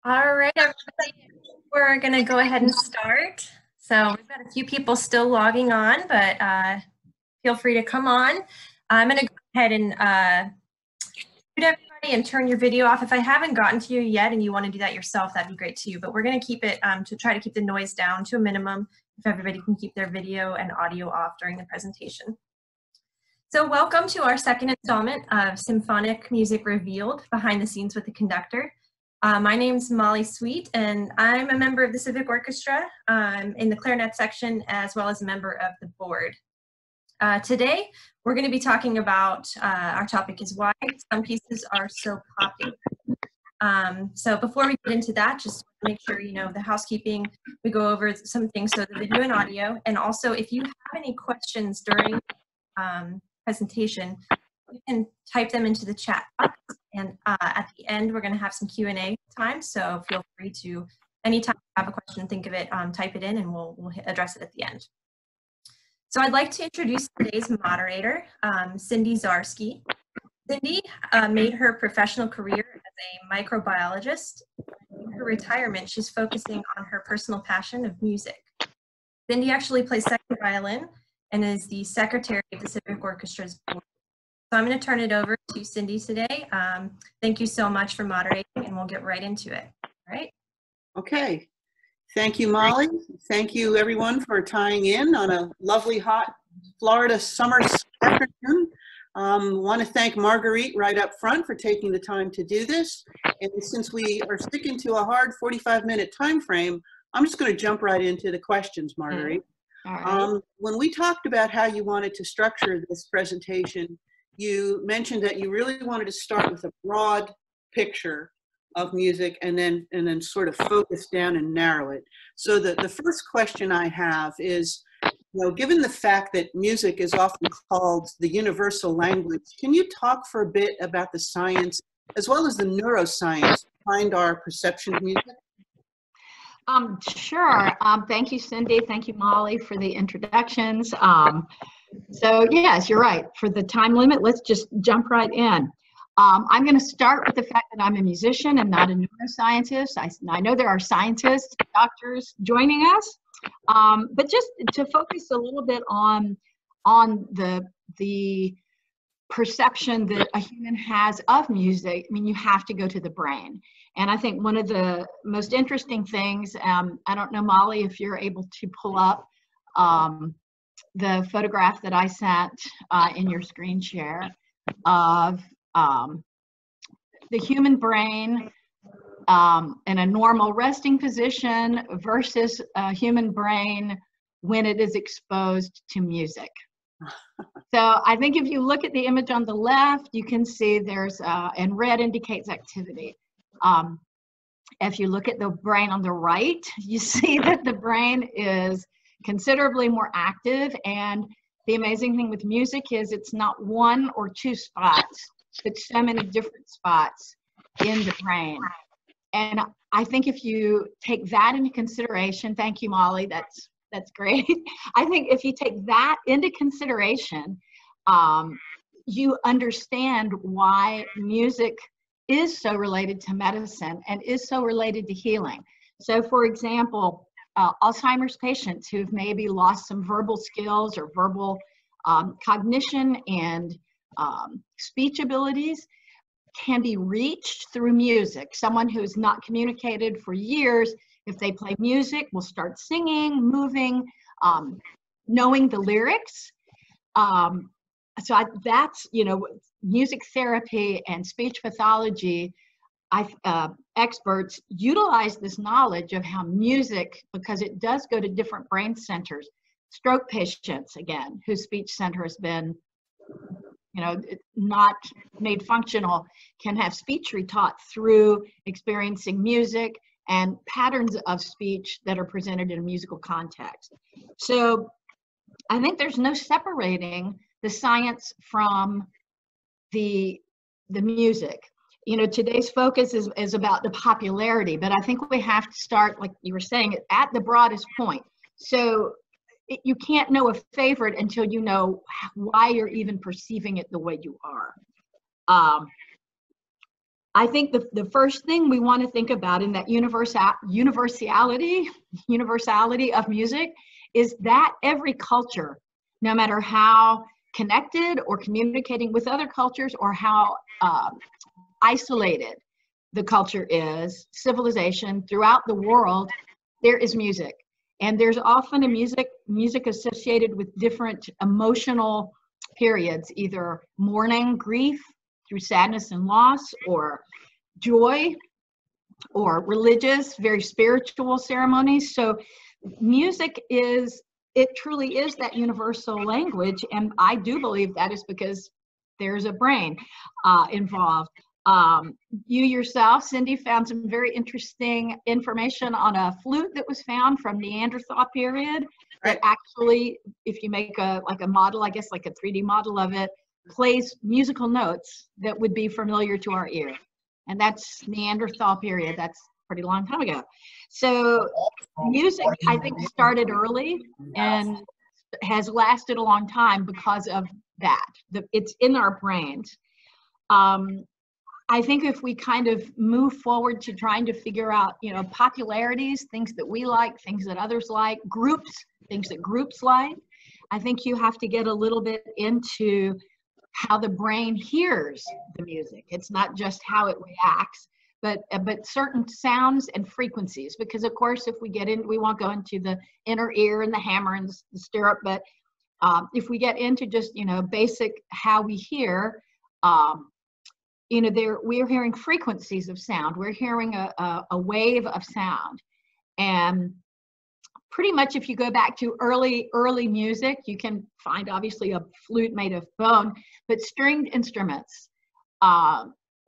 All right, everybody, we're going to go ahead and start. So we've got a few people still logging on, but feel free to come on. I'm going to go ahead and mute everybody and turn your video off. If I haven't gotten to you yet and you want to do that yourself, that'd be great too. But we're going to keep it to try to keep the noise down to a minimum if everybody can keep their video and audio off during the presentation. So welcome to our second installment of Symphonic Music Revealed, Behind the Scenes with the Conductor. My name's Molly Sweet, and I'm a member of the Civic Orchestra in the clarinet section, as well as a member of the board. Today, we're going to be talking about, our topic is why some pieces are so popular. So before we get into that, just make sure you know the housekeeping. We go over some things, so the video and audio, and also if you have any questions during presentation, you can type them into the chat box, and at the end we're going to have some Q&A time, so feel free to, anytime you have a question, think of it, type it in, and we'll address it at the end. So I'd like to introduce today's moderator, Cindy Zarsky. Cindy made her professional career as a microbiologist. In her retirement, she's focusing on her personal passion of music. Cindy actually plays second violin and is the secretary of the Civic Orchestra's board. So I'm going to turn it over to Cindy today. Thank you so much for moderating, and we'll get right into it. All right. Okay. Thank you, Molly. Thank you, everyone, for tying in on a lovely, hot Florida summer afternoon. Want to thank Marguerite right up front for taking the time to do this. And since we are sticking to a hard 45-minute time frame, I'm just going to jump right into the questions, Marguerite. All right. When we talked about how you wanted to structure this presentation, you mentioned that you really wanted to start with a broad picture of music and then sort of focus down and narrow it. So the first question I have is, given the fact that music is often called the universal language, can you talk for a bit about the science as well as the neuroscience behind our perception of music? Sure. Thank you, Cindy. Thank you, Molly, for the introductions. So yes, you're right. For the time limit, let's just jump right in. I'm going to start with the fact that I'm a musician and not a neuroscientist. I know there are scientists, doctors joining us, but just to focus a little bit on the perception that a human has of music, I mean, you have to go to the brain. And I think one of the most interesting things, I don't know, Molly, if you're able to pull up the photograph that I sent in your screen share of the human brain in a normal resting position versus a human brain when it is exposed to music. So I think if you look at the image on the left, you can see there's, and red indicates activity. If you look at the brain on the right, you see that the brain is considerably more active, and the amazing thing with music is it's not one or two spots, but so many different spots in the brain. And I think if you take that into consideration, thank you, Molly, that's great. I think if you take that into consideration, you understand why music is so related to medicine and is so related to healing. So for example, Alzheimer's patients who've maybe lost some verbal skills or verbal cognition and speech abilities can be reached through music. Someone who's not communicated for years, if they play music, will start singing, moving, knowing the lyrics. So that's, music therapy and speech pathology, experts utilize this knowledge of how music, because it does go to different brain centers. Stroke patients, again, whose speech center has been, not made functional, can have speech retaught through experiencing music and patterns of speech that are presented in a musical context. So I think there's no separating the science from the music. Today's focus is about the popularity, but I think we have to start, like you were saying, at the broadest point. So you can't know a favorite until you know why you're even perceiving it the way you are. I think the first thing we want to think about in that universality of music is that every culture, no matter how connected or communicating with other cultures or how isolated the culture is, civilization throughout the world, there is music. And there's often a music associated with different emotional periods, either mourning, grief, through sadness and loss, or joy, or religious, very spiritual ceremonies. So music it truly is that universal language. And I do believe that is because there's a brain involved. You yourself, Cindy, found some very interesting information on a flute that was found from Neanderthal period that actually, if you make a model, I guess like a 3D model of it, plays musical notes that would be familiar to our ear. And that's Neanderthal period. That's a pretty long time ago. So music, I think, started early and has lasted a long time because of that. It's in our brains. I think if we kind of move forward to trying to figure out, popularities, things that we like, things that others like, groups, things that groups like, I think you have to get a little bit into how the brain hears the music. It's not just how it reacts, but certain sounds and frequencies. Because of course, if we get in, we won't go into the inner ear and the hammer and the stirrup, but if we get into just, basic how we hear, we're hearing frequencies of sound. We're hearing a wave of sound. And pretty much if you go back to early music, you can find obviously a flute made of bone, but stringed instruments.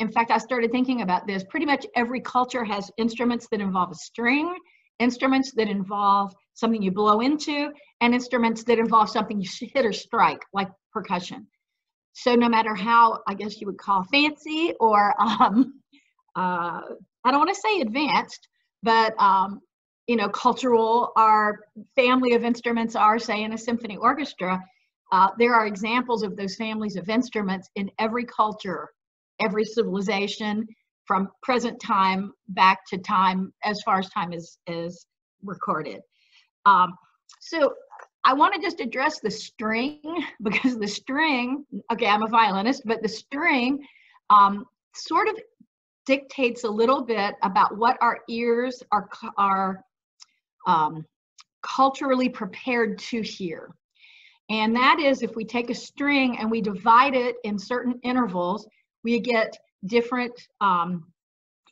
In fact, I started thinking about this. Pretty much every culture has instruments that involve a string, instruments that involve something you blow into, and instruments that involve something you hit or strike, like percussion. So no matter how, I guess you would call fancy or, I don't want to say advanced, but, cultural, our family of instruments are, say, in a symphony orchestra, there are examples of those families of instruments in every culture, every civilization, from present time back to time, as far as time is recorded. So I want to just address the string, because the string, okay, I'm a violinist, but the string sort of dictates a little bit about what our ears are culturally prepared to hear. And that is, if we take a string and we divide it in certain intervals, we get different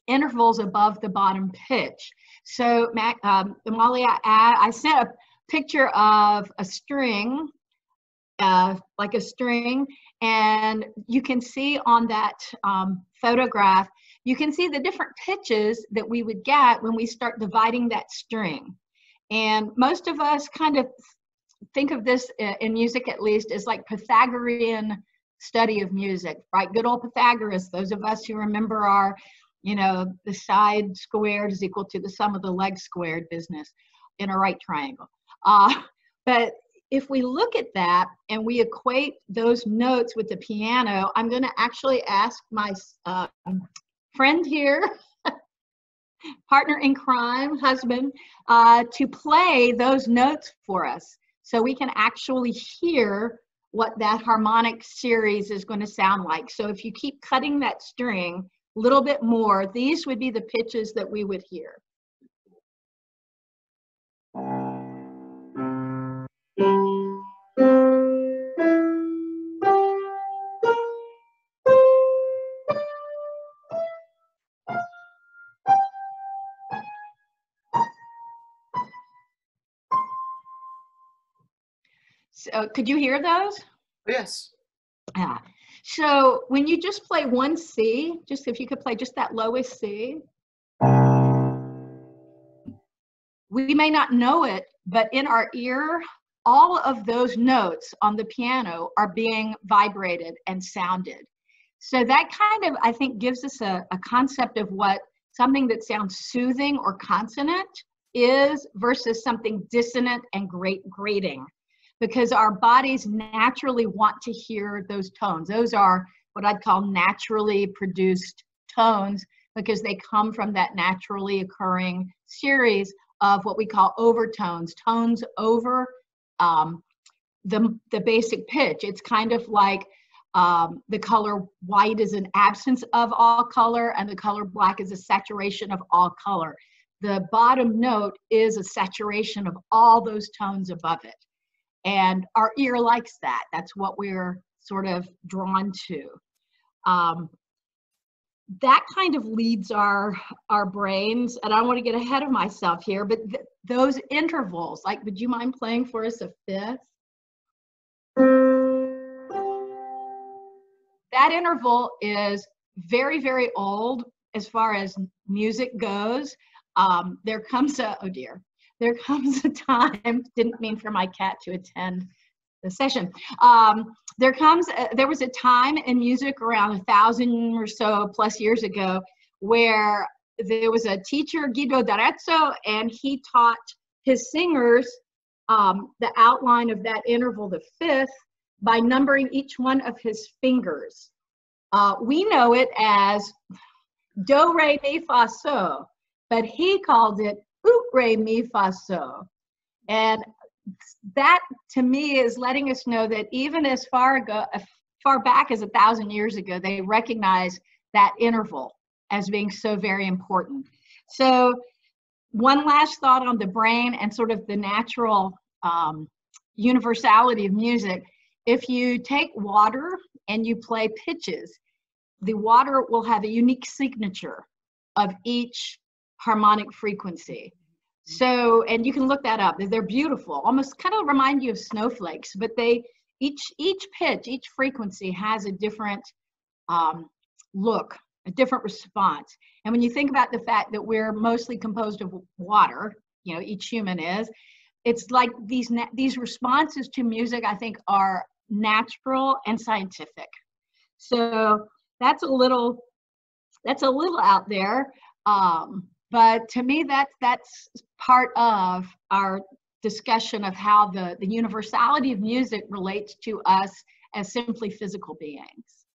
intervals above the bottom pitch. So, Molly, I sent a picture of a string, like a string, and you can see on that photograph, you can see the different pitches that we would get when we start dividing that string. And most of us kind of think of this in music, at least, as like Pythagorean study of music, right? Good old Pythagoras, those of us who remember our, the side squared is equal to the sum of the legs squared business in a right triangle. But if we look at that and we equate those notes with the piano, I'm going to actually ask my friend here, partner in crime, husband, to play those notes for us so we can actually hear what that harmonic series is going to sound like. So if you keep cutting that string a little bit more, these would be the pitches that we would hear. So could you hear those? Yes. Yeah. So when you just play one C, just if you could play just that lowest C, we may not know it, but in our ear, all of those notes on the piano are being vibrated and sounded. So that kind of, I think, gives us a concept of what something that sounds soothing or consonant is versus something dissonant and grating. Because our bodies naturally want to hear those tones. Those are what I'd call naturally produced tones because they come from that naturally occurring series of what we call overtones, tones over the basic pitch. It's kind of like the color white is an absence of all color, and the color black is a saturation of all color. The bottom note is a saturation of all those tones above it. And our ear likes that. That's what we're sort of drawn to. That kind of leads our brains, and I don't want to get ahead of myself here, but those intervals, like, would you mind playing for us a fifth? That interval is very, very old as far as music goes. There comes a, oh dear, there comes a time, didn't mean for my cat to attend the session. There was a time in music around 1,000 or so plus years ago where there was a teacher, Guido d'Arezzo, and he taught his singers the outline of that interval, the fifth, by numbering each one of his fingers. We know it as do, re, mi, fa, so, but he called it oop, re, mi, fa, so. And that, to me, is letting us know that even as far back as 1,000 years ago, they recognize that interval as being so very important. So one last thought on the brain and sort of the natural universality of music. If you take water and you play pitches, the water will have a unique signature of each harmonic frequency. So, and you can look that up. They're beautiful, almost kind of remind you of snowflakes, but each pitch, each frequency has a different look, a different response. And when you think about the fact that we're mostly composed of water, you know, each human is, it's like these responses to music, I think, are natural and scientific. So that's a little out there. But to me, that's part of our discussion of how the universality of music relates to us as simply physical beings.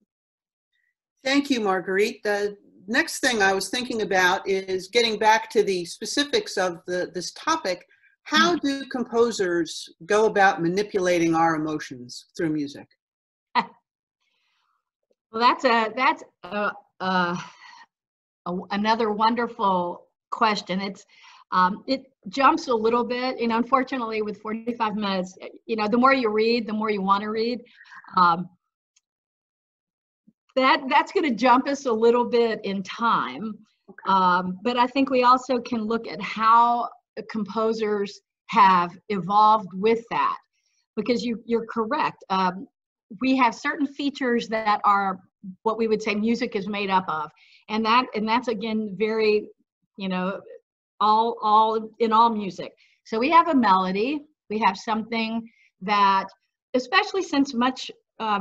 Thank you, Marguerite. The next thing I was thinking about is getting back to the specifics of this topic. How do composers go about manipulating our emotions through music? Well, that's another wonderful question. It jumps a little bit, you know, unfortunately with 45 minutes, you know, the more you read, the more you want to read. That's going to jump us a little bit in time. But I think we also can look at how composers have evolved with that, because you're correct. We have certain features that are what we would say music is made up of. And that's again, very, you know, all in all music. So we have a melody, we have something that, especially since much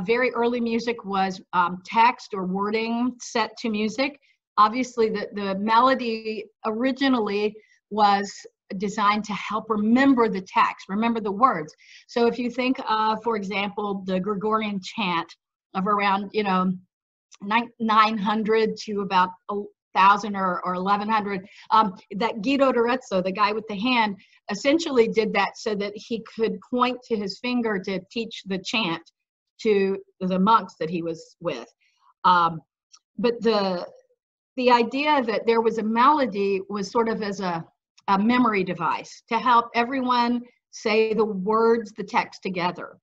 very early music was text or wording set to music. Obviously the melody originally was designed to help remember the text, remember the words. So if you think of, for example, the Gregorian chant of around, you know, 900 to about 1,000 or 1,100, that Guido d'Arezzo, the guy with the hand, essentially did that so that he could point to his finger to teach the chant to the monks that he was with. But the idea that there was a melody was sort of as a memory device to help everyone say the words, the text together.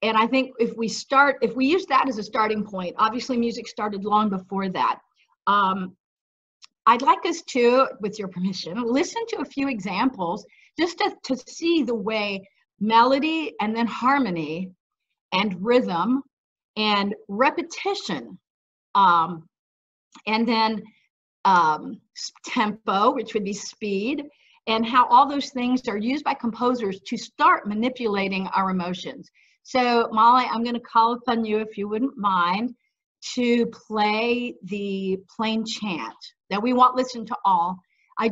And I think if we use that as a starting point, obviously music started long before that. I'd like us to, with your permission, listen to a few examples just to see the way melody and then harmony and rhythm and repetition and then tempo, which would be speed, and how all those things are used by composers to start manipulating our emotions. So Molly, I'm going to call upon you, if you wouldn't mind, to play the plain chant that we won't listen to all. I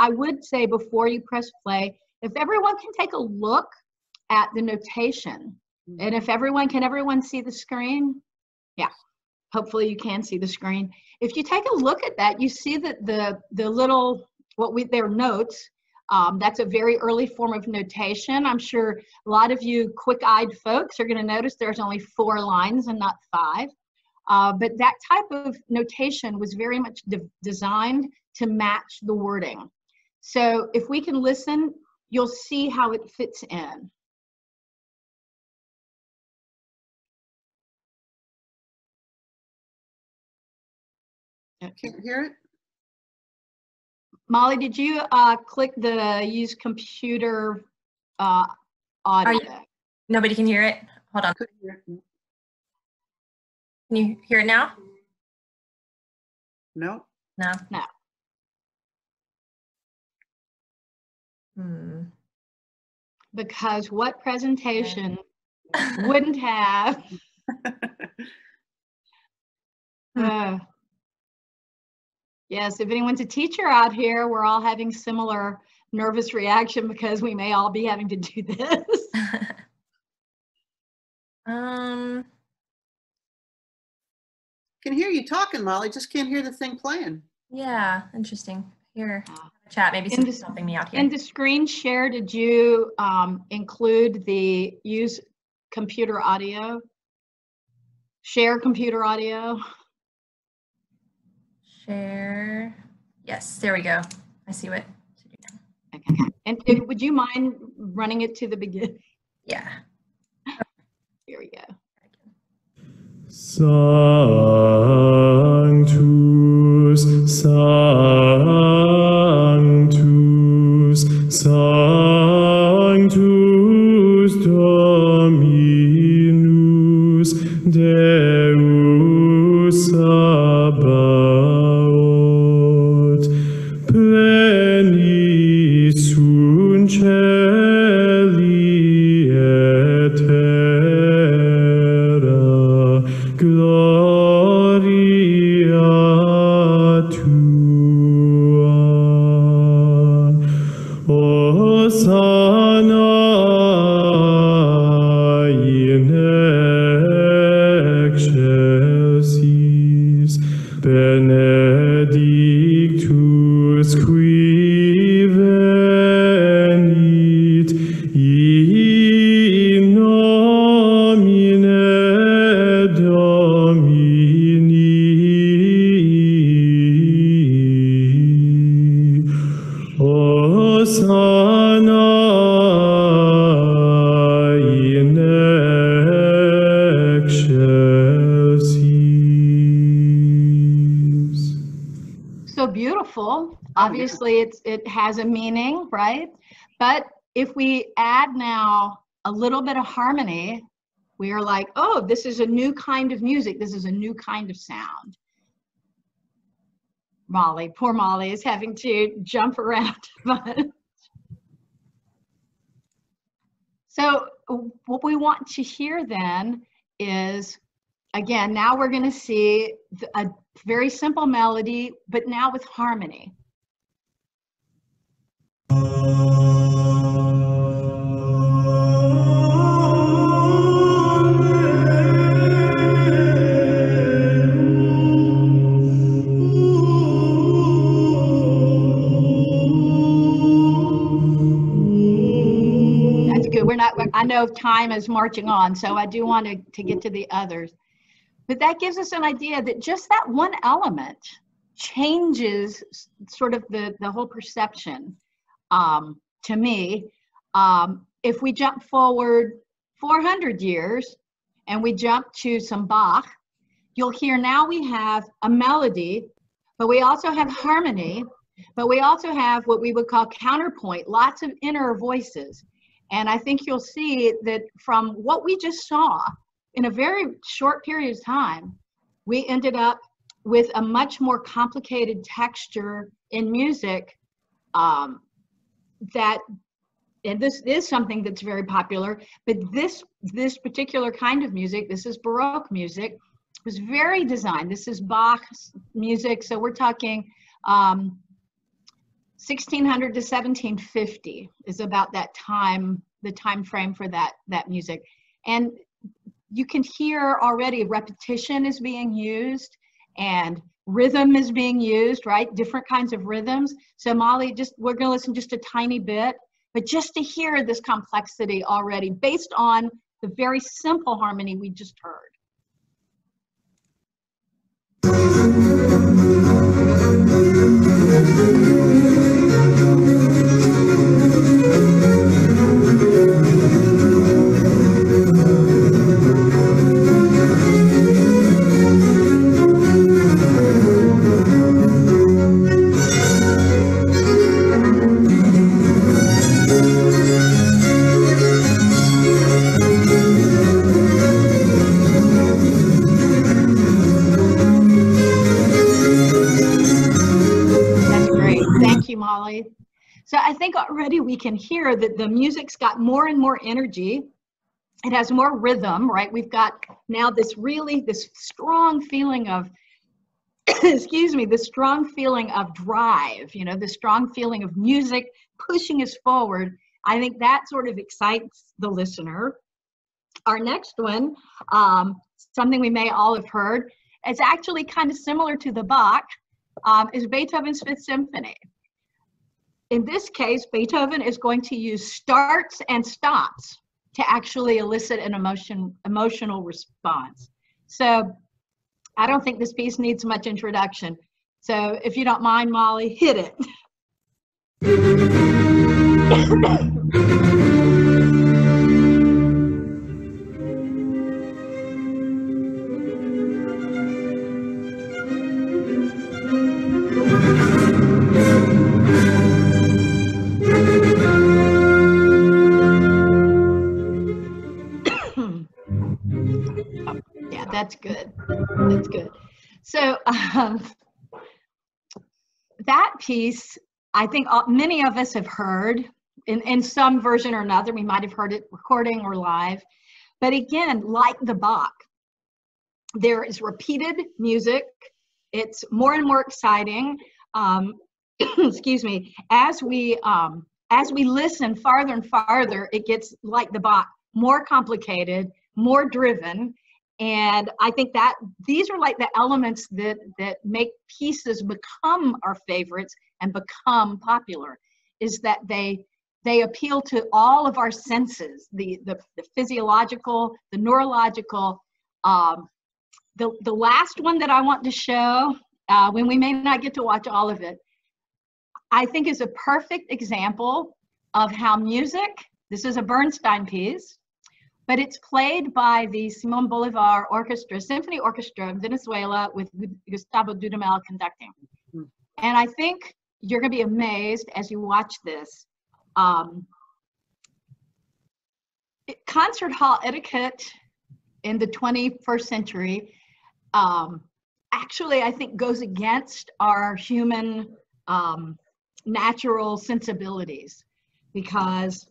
would say before you press play, if everyone can take a look at the notation, and if everyone see the screen? Yeah. hopefully you can see the screen. If you take a look at that, you see that the little, they're notes. That's a very early form of notation. I'm sure a lot of you quick-eyed folks are going to notice there's only 4 lines and not 5. But that type of notation was very much designed to match the wording. So if we can listen, you'll see how it fits in. Can't hear it? Molly, did you click the use computer audio? Nobody can hear it? Hold on. Couldn't hear it. Can you hear it now? No. No. No. Because what presentation wouldn't have? Yes, if anyone's a teacher out here, we're all having similar nervous reaction because we may all be having to do this. Can hear you talking, Molly, just can't hear the thing playing. Yeah, interesting. Here, chat, maybe somebody's helping me out here. In the screen share, did you include the use computer audio? Share computer audio? Share. Yes, there we go. I see what to do now. Okay. And would you mind running it to the beginning? Yeah. Here we go. Sanctus, Sanctus, Sanctus Dominus Deus Sabaoth, pleni sunt caeli et terra, gloria tua. Hosanna in excelsis, benedictus qui venit in nomine Domini. Hosanna in excelsis. So beautiful. Obviously, it has a meaning, right? But if we add now a little bit of harmony, we are like, oh, this is a new kind of music. This is a new kind of sound. Molly, poor Molly is having to jump around. So what we want to hear then is, again, now we're going to see a very simple melody, but now with harmony. That's good. I know time is marching on, so I do want to get to the others. But that gives us an idea that just that one element changes sort of the whole perception to me. If we jump forward 400 years and we jump to some Bach, you'll hear now we have a melody, but we also have harmony, but we also have what we would call counterpoint, lots of inner voices. And I think you'll see that from what we just saw, in a very short period of time, we ended up with a much more complicated texture in music that, and this is something that's very popular, but this particular kind of music, this is Baroque music, was very designed. This is Bach's music, so we're talking 1600 to 1750 is about that time, the time frame for that music. And you can hear already repetition is being used and rhythm is being used, right? Different kinds of rhythms. So Molly, we're going to listen just a tiny bit, but just to hear this complexity already based on the very simple harmony we just heard. Molly. So I think already we can hear that the music's got more and more energy. It has more rhythm, right? We've got now this strong feeling of, excuse me, this strong feeling of drive, you know, the strong feeling of music pushing us forward. I think that sort of excites the listener. Our next one, something we may all have heard, it's actually kind of similar to the Bach, is Beethoven's Fifth Symphony. In this case, Beethoven is going to use starts and stops to actually elicit an emotional response. So I don't think this piece needs much introduction. So if you don't mind, Molly, hit it. Yeah, that's good. That's good. So that piece, I think many of us have heard in some version or another. We might have heard it recording or live. But again, like the Bach, there is repeated music. It's more and more exciting. Excuse me. As we listen farther and farther, it gets like the Bach, more complicated, more driven. And I think that these are like the elements that make pieces become our favorites and become popular, is that they appeal to all of our senses, the physiological, the neurological. The last one that I want to show, when we may not get to watch all of it, I think is a perfect example of how music, this is a Bernstein piece, but it's played by the Simon Bolivar Orchestra, Symphony Orchestra of Venezuela, with Gustavo Dudamel conducting. And I think you're going to be amazed as you watch this. Concert hall etiquette in the 21st century actually, I think, goes against our human natural sensibilities, because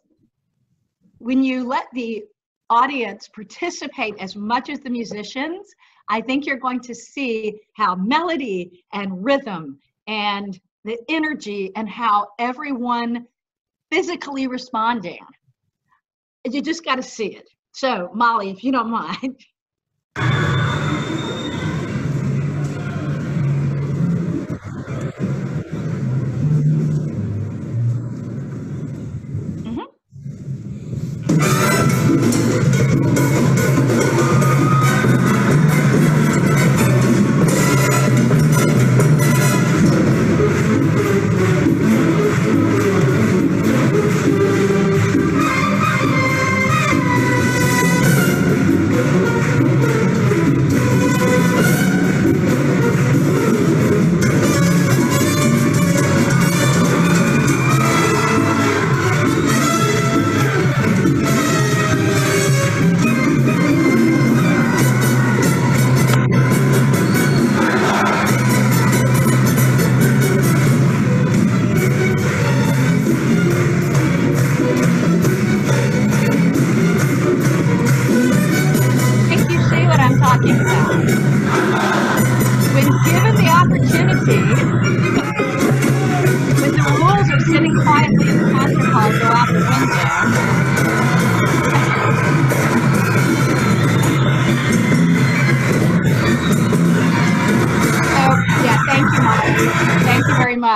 when you let the audience participate as much as the musicians, I think you're going to see how melody and rhythm and the energy and how everyone physically responding. You just got to see it. So, Molly, if you don't mind.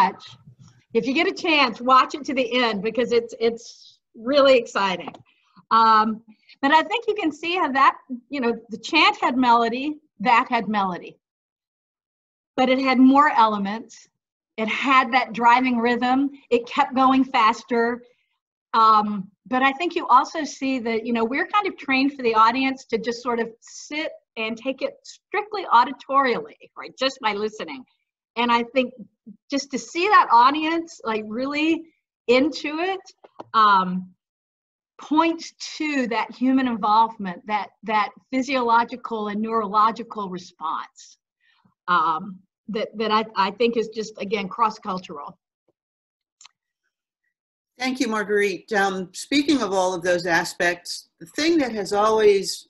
much. If you get a chance, watch it to the end because it's really exciting. But I think you can see how that, the chant had melody, that had melody. But it had more elements. It had that driving rhythm. It kept going faster. But I think you also see that, we're kind of trained for the audience to just sort of sit and take it strictly auditorially, right? Just by listening. And I think just to see that audience like really into it points to that human involvement, that physiological and neurological response that I think is just, again, cross-cultural. Thank you, Marguerite. Speaking of all of those aspects, the thing that has always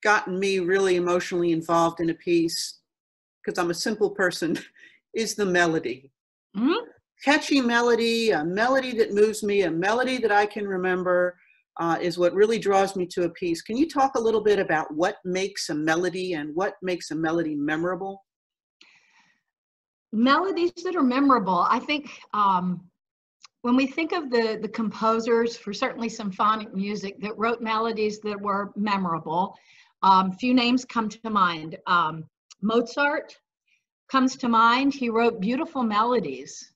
gotten me really emotionally involved in a piece, because I'm a simple person, is the melody. Mm-hmm. Catchy melody, a melody that moves me, a melody that I can remember is what really draws me to a piece. Can you talk a little bit about what makes a melody and what makes a melody memorable? Melodies that are memorable, I think when we think of the composers for certainly symphonic music that wrote melodies that were memorable, few names come to mind. Mozart comes to mind. He wrote beautiful melodies.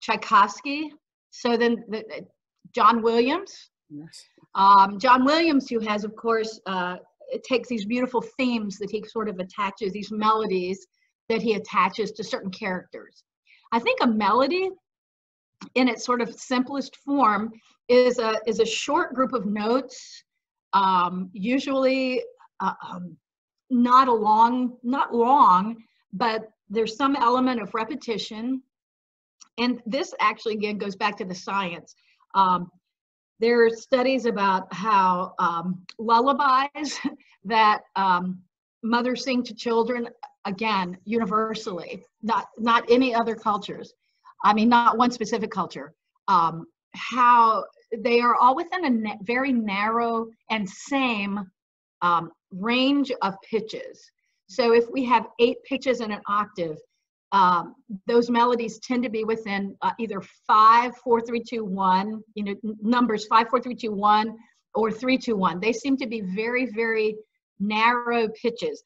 Tchaikovsky. So then John Williams. Yes. John Williams, who has, of course, it takes these beautiful themes that he sort of attaches, these melodies that he attaches to certain characters. I think a melody in its sort of simplest form is a short group of notes, usually not long, but there's some element of repetition. And this actually, again, goes back to the science. There are studies about how lullabies that mothers sing to children, again, universally, not any other cultures. I mean, not one specific culture. How they are all within a very narrow and same range of pitches. So if we have 8 pitches in an octave, those melodies tend to be within either 5, 4, 3, 2, 1, numbers 5, 4, 3, 2, 1, or 3, 2, 1. They seem to be very, very narrow pitches.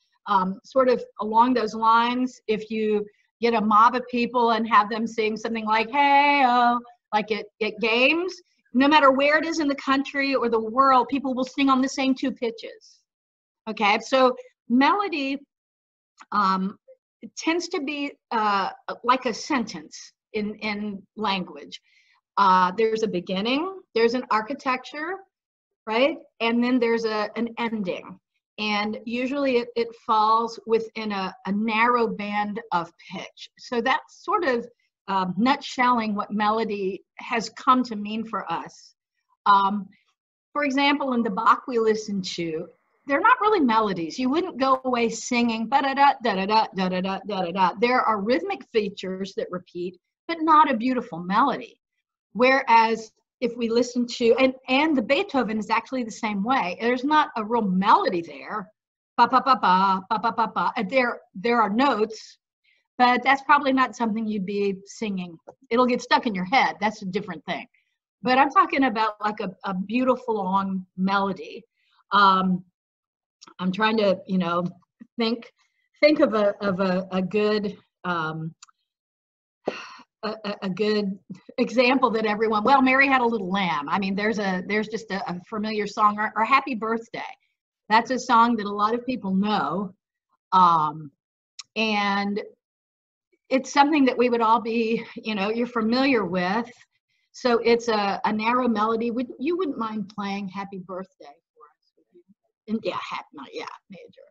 Sort of along those lines, if you get a mob of people and have them sing something like, hey, oh, like at games, no matter where it is in the country or the world, people will sing on the same 2 pitches. Okay, so melody it tends to be like a sentence in language. There's a beginning, there's an architecture, right? And then there's an ending. And usually it falls within a narrow band of pitch. So that's sort of nutshelling what melody has come to mean for us. For example, in the Bach we listen to, they're not really melodies. You wouldn't go away singing ba-da-da, da-da-da, da-da-da, da-da-da. There are rhythmic features that repeat, but not a beautiful melody. Whereas if we listen to, and the Beethoven is actually the same way. There's not a real melody there. Ba ba ba ba ba ba ba ba. There are notes, but that's probably not something you'd be singing. It'll get stuck in your head. That's a different thing. But I'm talking about like a beautiful long melody. I'm trying to, think of a good a good example that everyone, well, Mary Had a Little Lamb. I mean, there's just a familiar song, or Happy Birthday. That's a song that a lot of people know. And it's something that we would all be, you're familiar with. So it's a narrow melody. You wouldn't mind playing Happy Birthday for us, would you? And yeah, major.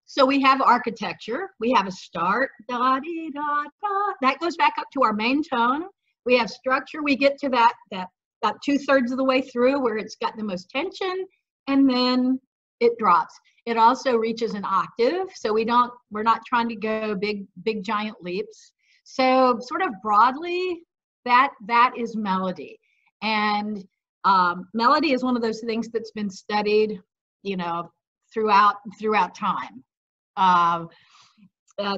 So we have architecture, we have a start, da dee da da. That goes back up to our main tone. We have structure, we get to that about 2/3 of the way through where it's got the most tension, and then it drops. It also reaches an octave, so we're not trying to go big giant leaps. So sort of broadly, that is melody. And melody is one of those things that's been studied, you know, throughout time.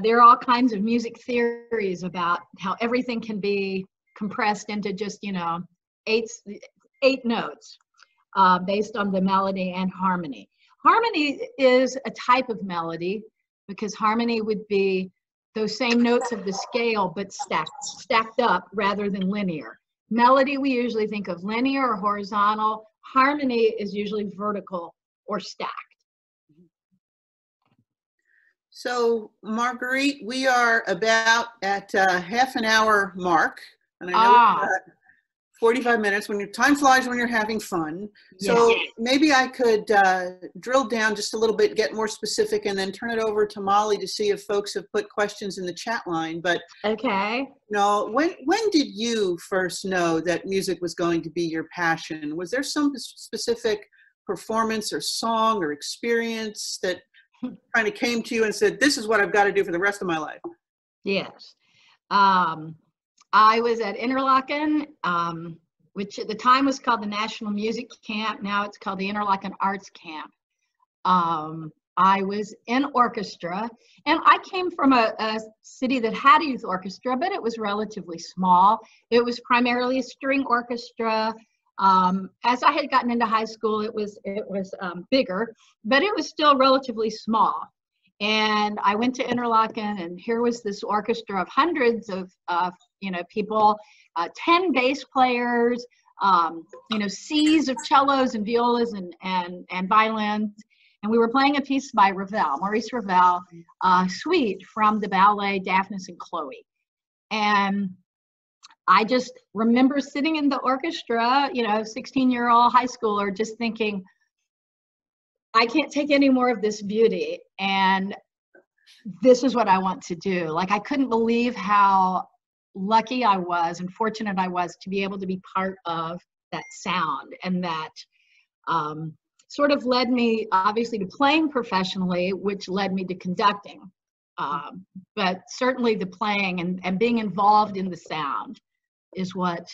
There are all kinds of music theories about how everything can be compressed into just, you know, eight notes based on the melody and harmony. Harmony is a type of melody because harmony would be those same notes of the scale but stacked up rather than linear. Melody, we usually think of linear or horizontal. Harmony is usually vertical or stacked. So, Marguerite, we are about at half an hour mark, and I know we've got 45 minutes. Time flies when you're having fun. So Yes. maybe I could drill down just a little bit, get more specific, and then turn it over to Molly to see if folks have put questions in the chat line. But okay. no, when did you first know that music was going to be your passion? Was there some specific performance or song or experience that kind of came to you and said, this is what I've got to do for the rest of my life? Yes. I was at Interlochen, which at the time was called the National Music Camp. Now it's called the Interlochen Arts Camp. I was in orchestra, and I came from a city that had a youth orchestra, but it was relatively small. It was primarily a string orchestra. As I had gotten into high school, it was bigger, but it was still relatively small. And I went to Interlochen, and here was this orchestra of hundreds of people, 10 bass players, seas of cellos and violas and violins. And we were playing a piece by Ravel, Maurice Ravel, Suite from the ballet Daphnis and Chloe. And I just remember sitting in the orchestra, 16-year-old high schooler, just thinking, I can't take any more of this beauty, and this is what I want to do. Like, I couldn't believe how lucky I was and fortunate I was to be able to be part of that sound, and that sort of led me, obviously, to playing professionally, which led me to conducting. But certainly the playing and being involved in the sound is what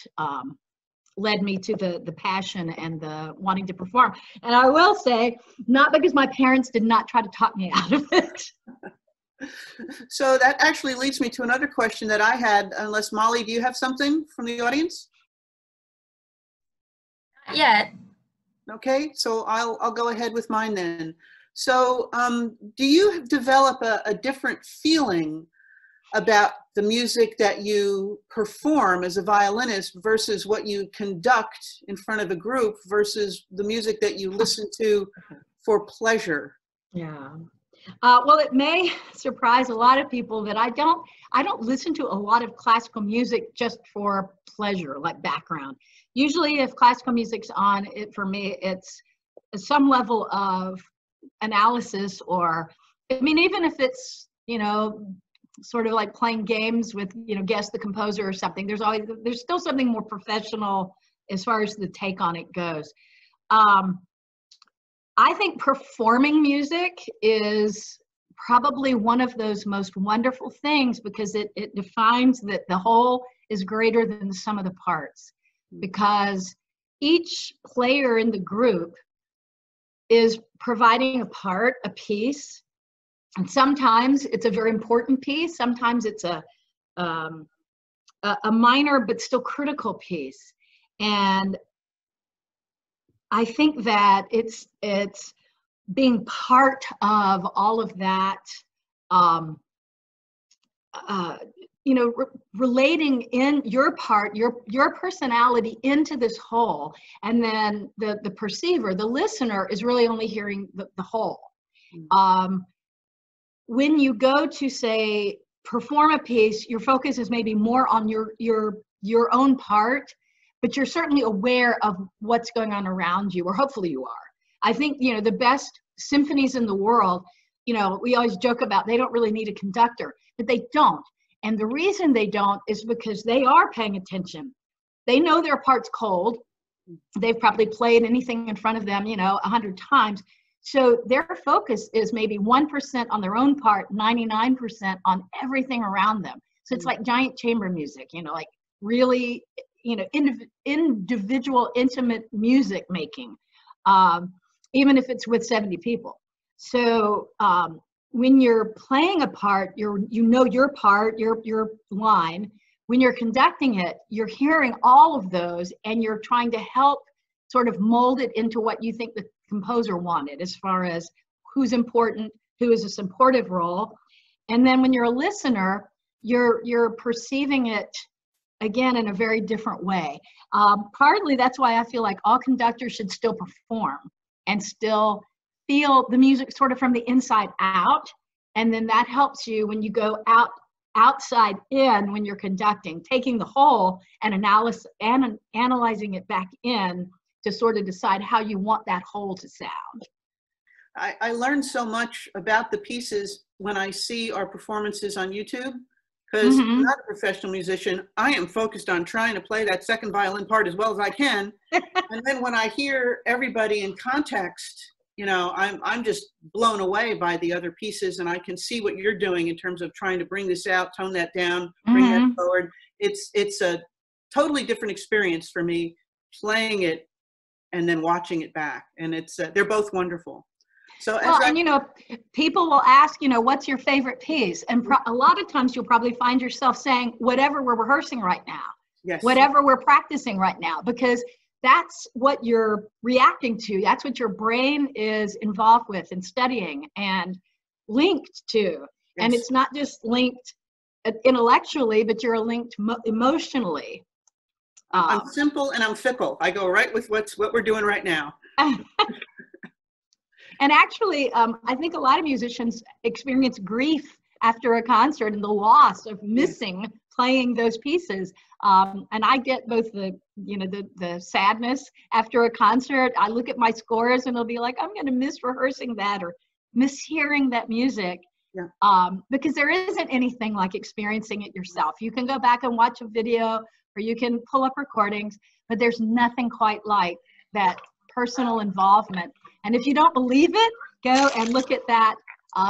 led me to the passion and the wanting to perform. And I will say, not because my parents did not try to talk me out of it. So that actually leads me to another question that I had, unless Molly, do you have something from the audience? Not yet. Okay, so I'll go ahead with mine then. So do you develop a different feeling about the music that you perform as a violinist versus what you conduct in front of a group versus the music that you listen to for pleasure? Yeah. Well, it may surprise a lot of people that I don't listen to a lot of classical music just for pleasure, like background. Usually if classical music's on, for me, it's some level of analysis, or, I mean, even if it's, sort of like playing games with, guess the composer or something, there's still something more professional as far as the take on it goes. I think performing music is probably one of those most wonderful things because it defines that the whole is greater than the sum of the parts, because each player in the group is providing a part, a piece, and sometimes it's a very important piece. Sometimes it's a minor but still critical piece. And I think that it's being part of all of that, relating in your part, your personality into this whole, and then the perceiver, the listener, is really only hearing the whole. When you go to, say, perform a piece, your focus is maybe more on your own part, but you're certainly aware of what's going on around you, or hopefully you are. I think, the best symphonies in the world, we always joke about they don't really need a conductor, but they don't. And the reason they don't is because they are paying attention. They know their part's cold. They've probably played anything in front of them, 100 times. So their focus is maybe 1% on their own part, 99% on everything around them. So it's like giant chamber music, you know, like really, you know, individual, intimate music making, even if it's with 70 people. So when you're playing a part, you know your part, your line. When you're conducting it, you're hearing all of those, and you're trying to help sort of mold it into what you think the composer wanted, as far as who's important, who is a supportive role. And then when you're a listener, you're perceiving it again in a very different way. Partly that's why I feel like all conductors should still perform and still feel the music sort of from the inside out. And then that helps you when you go outside in, when you're conducting, taking the whole and analyzing it back in to sort of decide how you want that whole to sound. I learned so much about the pieces when I see our performances on YouTube, because I'm not a professional musician. I am focused on trying to play that second violin part as well as I can. And then when I hear everybody in context, you know, I'm just blown away by the other pieces, and I can see what you're doing in terms of trying to bring this out, tone that down, bring that forward. It's a totally different experience for me playing it and then watching it back. And it's they're both wonderful. So and you know, people will ask, you know, what's your favorite piece? And a lot of times you'll probably find yourself saying, whatever we're rehearsing right now, yes, whatever we're practicing right now, because that's what you're reacting to. That's what your brain is involved with and studying and linked to. Yes. And it's not just linked intellectually, but you're linked emotionally. I'm simple and I'm fickle. I go right with what we're doing right now. And actually, I think a lot of musicians experience grief after a concert and the loss of missing playing those pieces. And I get both the sadness after a concert. I look at my scores and I'll be like, I'm going to miss rehearsing that or miss hearing that music. Yeah. Because there isn't anything like experiencing it yourself. You can go back and watch a video, or you can pull up recordings, but there's nothing quite like that personal involvement. And if you don't believe it, go and look at that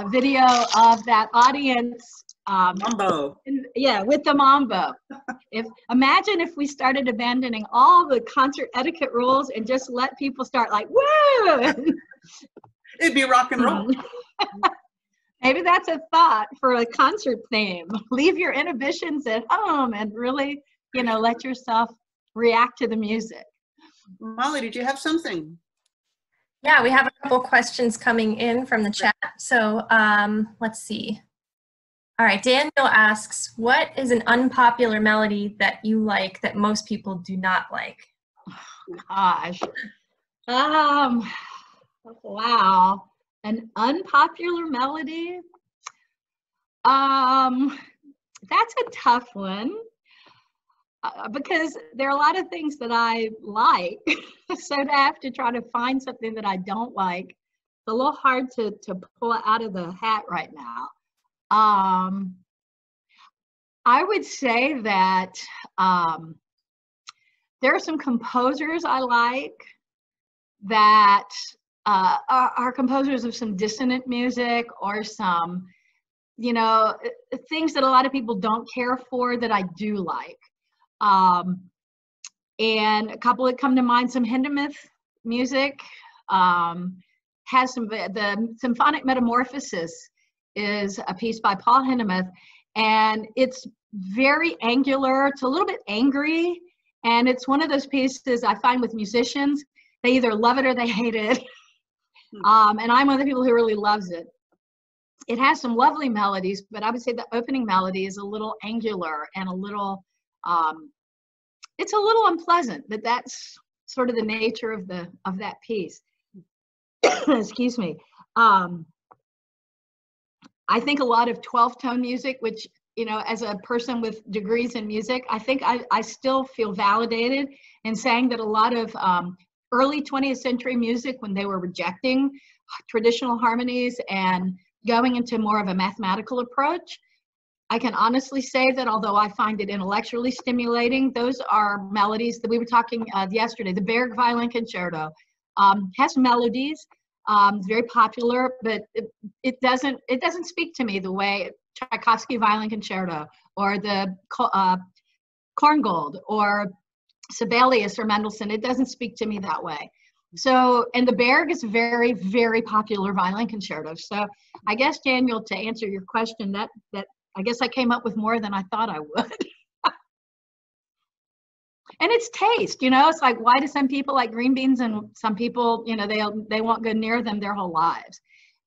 video of that audience. Mambo. With the mambo. Imagine if we started abandoning all the concert etiquette rules and just let people start like, woo! It'd be rock and roll. Maybe that's a thought for a concert theme. Leave your inhibitions at home and really, you know, let yourself react to the music. Molly, did you have something? Yeah, we have a couple questions coming in from the chat. So let's see. All right, Daniel asks, what is an unpopular melody that you like that most people do not like? Gosh. Wow. An unpopular melody? That's a tough one. Because there are a lot of things that I like, so to have to try to find something that I don't like, it's a little hard to pull out of the hat right now. I would say that there are some composers I like that are composers of some dissonant music or some, you know, things that a lot of people don't care for that I do like. And a couple that come to mind, some Hindemith music, has the Symphonic Metamorphosis is a piece by Paul Hindemith, and it's very angular, it's a little bit angry, and it's one of those pieces I find with musicians, they either love it or they hate it. And I'm one of the people who really loves it. It has some lovely melodies, but I would say the opening melody is a little angular and a little it's a little unpleasant, but that's sort of the nature of that piece. Excuse me. I think a lot of 12-tone music, which, you know, as a person with degrees in music, I think I still feel validated in saying that a lot of early 20th century music, when they were rejecting traditional harmonies and going into more of a mathematical approach, I can honestly say that although I find it intellectually stimulating, those are melodies that we were talking yesterday. The Berg Violin Concerto has melodies, It's very popular, but it doesn't speak to me the way Tchaikovsky Violin Concerto or the Korngold or Sibelius or Mendelssohn. It doesn't speak to me that way. So, and the Berg is very, very popular violin concerto. So I guess, Daniel, to answer your question, that I guess I came up with more than I thought I would. And it's taste, you know, it's like, why do some people like green beans and some people, you know, they won't go near them their whole lives.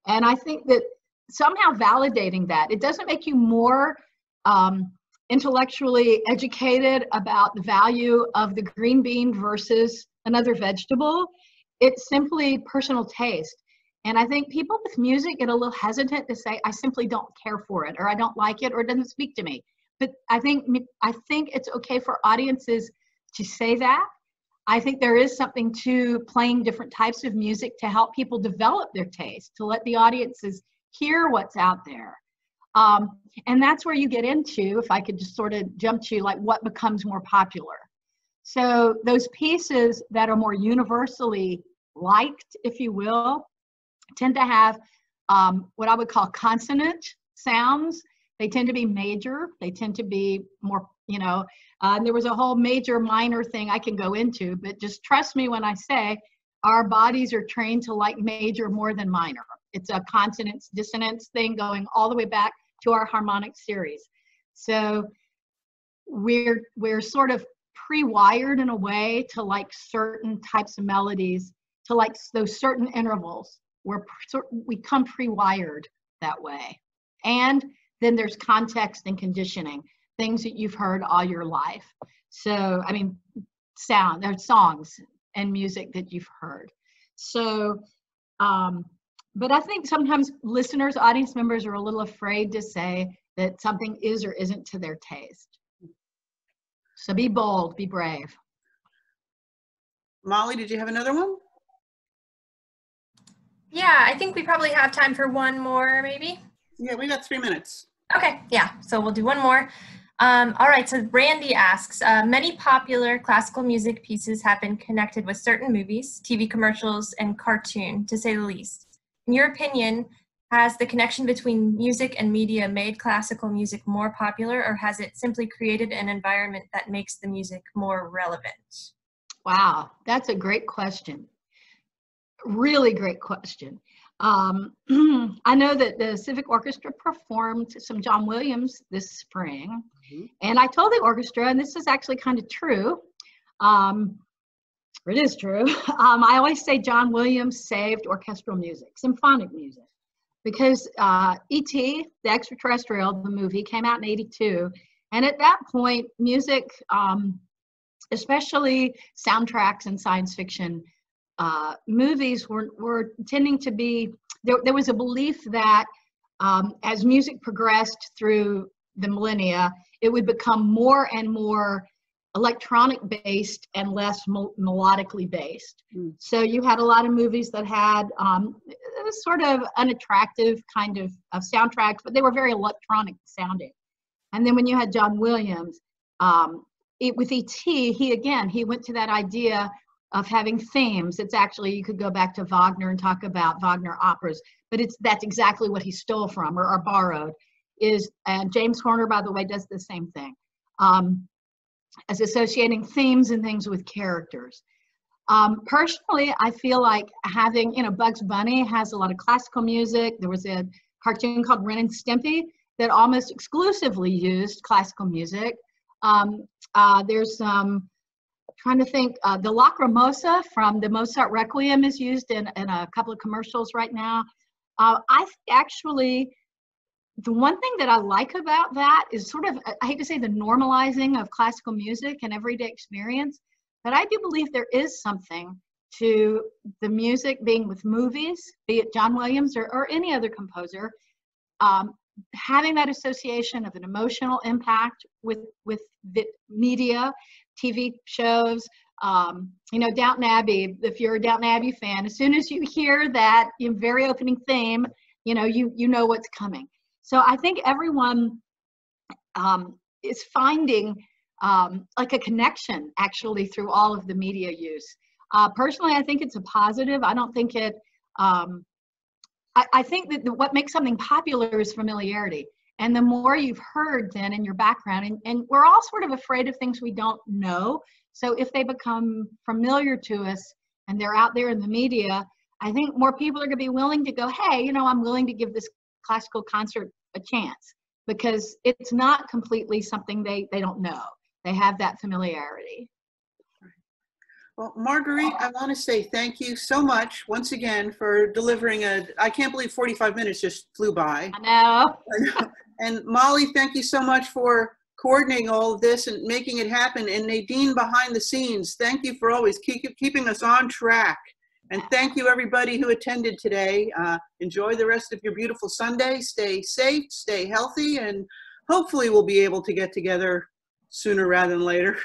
And I think that somehow validating that, it doesn't make you more intellectually educated about the value of the green bean versus another vegetable. It's simply personal taste. And I think people with music get a little hesitant to say, I simply don't care for it, or I don't like it, or it doesn't speak to me. But I think it's okay for audiences to say that. I think there is something to playing different types of music to help people develop their taste, to let the audiences hear what's out there. And that's where you get into, if I could just sort of jump to like what becomes more popular. So those pieces that are more universally liked, if you will, tend to have what I would call consonant sounds. They tend to be major. They tend to be more, you know, and there was a whole major minor thing I can go into, but just trust me when I say our bodies are trained to like major more than minor. It's a consonance dissonance thing going all the way back to our harmonic series. So we're sort of pre-wired in a way to like certain types of melodies, to like those certain intervals. We come pre-wired that way. And then there's context and conditioning, things that you've heard all your life. So, I mean, there's songs and music that you've heard. So, but I think sometimes listeners, audience members are a little afraid to say that something is or isn't to their taste. So be bold, be brave. Molly, did you have another one? Yeah, I think we probably have time for one more, maybe. Yeah, we got 3 minutes. Okay, yeah, so we'll do one more. All right, so Randy asks, many popular classical music pieces have been connected with certain movies, TV commercials, and cartoon, to say the least. In your opinion, has the connection between music and media made classical music more popular, or has it simply created an environment that makes the music more relevant? Wow, that's a great question. Really great question. I know that the Civic Orchestra performed some John Williams this spring, and I told the orchestra, and this is actually kind of true, it is true, I always say John Williams saved orchestral music, symphonic music, because E.T., the extraterrestrial, the movie, came out in '82, and at that point, music, especially soundtracks and science fiction, movies were tending to be, there was a belief that as music progressed through the millennia, it would become more and more electronic based and less melodically based. So you had a lot of movies that had sort of unattractive kind of soundtracks, but they were very electronic sounding. And then when you had John Williams, with E.T., he went to that idea of having themes. It's actually, you could go back to Wagner and talk about Wagner operas, but that's exactly what he stole from or borrowed. And James Horner, by the way, does the same thing, as associating themes and things with characters. Personally, I feel like having, Bugs Bunny has a lot of classical music. There was a cartoon called Ren and Stimpy that almost exclusively used classical music. There's some, trying to think, the Lacrimosa from the Mozart Requiem is used in a couple of commercials right now. I actually, the one thing that I like about that is sort of, I hate to say the normalizing of classical music and everyday experience, but I do believe there is something to the music being with movies, be it John Williams or any other composer, having that association of an emotional impact with the media, TV shows, Downton Abbey. If you're a Downton Abbey fan, as soon as you hear that very opening theme, you know what's coming. So I think everyone is finding like a connection actually through all of the media use. Personally, I think it's a positive. I don't think it I think that what makes something popular is familiarity. And the more you've heard then in your background, and we're all sort of afraid of things we don't know. So if they become familiar to us and they're out there in the media, I think more people are going to be willing to go, hey, you know, I'm willing to give this classical concert a chance, because it's not completely something they don't know. They have that familiarity. Well, Marguerite, I want to say thank you so much once again for delivering I can't believe 45 minutes just flew by. I know. And Molly, thank you so much for coordinating all of this and making it happen. And Nadine behind the scenes, thank you for always keeping us on track. And thank you everybody who attended today. Enjoy the rest of your beautiful Sunday. Stay safe, stay healthy, and hopefully we'll be able to get together sooner rather than later.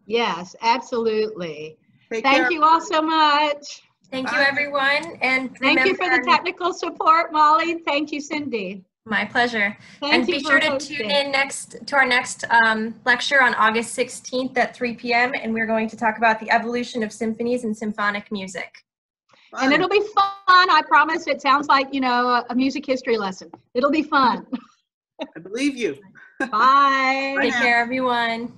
Yes, absolutely. Take care. Thank you all so much. Thank you, everyone. And Thank you for the technical support, Molly. Thank you, Cindy. My pleasure. Thank And you be for sure to hosting. tune in to our next lecture on August 16th at 3 p.m. And we're going to talk about the evolution of symphonies and symphonic music. Fun. And it'll be fun. I promise. It sounds like, you know, a music history lesson. It'll be fun. I believe you. Bye. Take care, everyone.